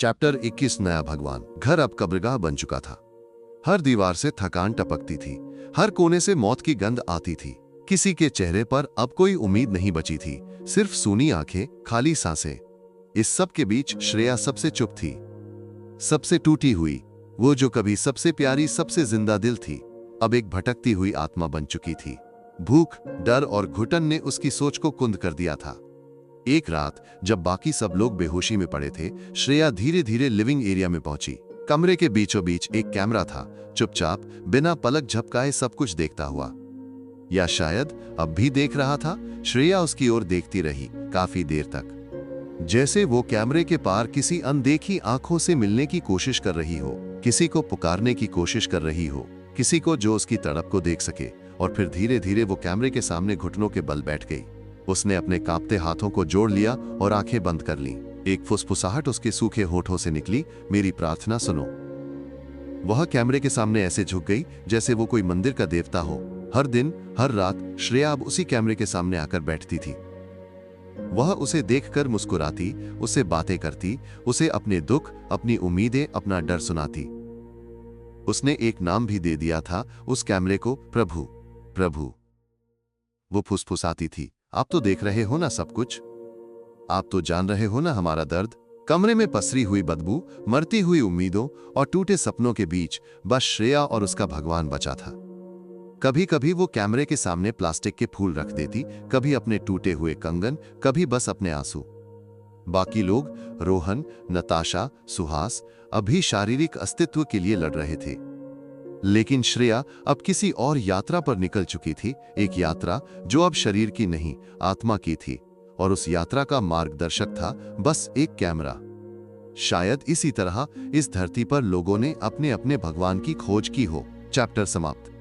Chapter 21 नया भगवान। घर अब कब्रगाह बन चुका था। हर दीवार से थकान टपकती थी, हर कोने से मौत की गंध आती थी। किसी के चेहरे पर अब कोई उम्मीद नहीं बची थी, सिर्फ सूनी आंखें, खाली सांसें। इस सब के बीच श्रेया सबसे चुप थी, सबसे टूटी हुई। वो जो कभी सबसे प्यारी, सबसे जिंदा दिल थी, अब एक भटकती हुई आत्मा बन चुकी थी। भूख, डर और घुटन ने उसकी सोच को कुंद कर दिया था। एक रात जब बाकी सब लोग बेहोशी में पड़े थे, श्रेया धीरे धीरे लिविंग एरिया में पहुंची। कमरे के बीचों बीच एक कैमरा था, चुपचाप बिना पलक झपकाए सब कुछ देखता हुआ। या शायद अब भी देख रहा था। श्रेया उसकी ओर देखती रही काफी देर तक, जैसे वो कैमरे के पार किसी अनदेखी आंखों से मिलने की कोशिश कर रही हो, किसी को पुकारने की कोशिश कर रही हो, किसी को जो उसकी तड़प को देख सके। और फिर धीरे धीरे वो कैमरे के सामने घुटनों के बल बैठ गई। उसने अपने कांपते हाथों को जोड़ लिया और आंखें बंद कर लीं। एक फुसफुसाहट उसके सूखे होठों से निकली, मेरी प्रार्थना सुनो। वह कैमरे के सामने ऐसे झुक गई जैसे वो कोई मंदिर का देवता हो। हर दिन, हर रात श्रेया अब उसी कैमरे के सामने आकर बैठती थी। वह उसे देखकर मुस्कुराती, उससे बातें करती, उसे अपने दुख, अपनी उम्मीदें, अपना डर सुनाती। उसने एक नाम भी दे दिया था उस कैमरे को, प्रभु। प्रभु। वो फुसफुसाती थी, आप तो देख रहे हो ना सब कुछ? आप तो जान रहे हो ना हमारा दर्द? कमरे में पसरी हुई बदबू, मरती हुई उम्मीदों और टूटे सपनों के बीच बस श्रेया और उसका भगवान बचा था। कभी कभी वो कैमरे के सामने प्लास्टिक के फूल रख देती, कभी अपने टूटे हुए कंगन, कभी बस अपने आंसू। बाकी लोग, रोहन, नताशा, सुहास, अभी शारीरिक अस्तित्व के लिए लड़ रहे थे। लेकिन श्रेया अब किसी और यात्रा पर निकल चुकी थी, एक यात्रा जो अब शरीर की नहीं, आत्मा की थी। और उस यात्रा का मार्गदर्शक था बस एक कैमरा। शायद इसी तरह इस धरती पर लोगों ने अपने अपने भगवान की खोज की हो। चैप्टर समाप्त।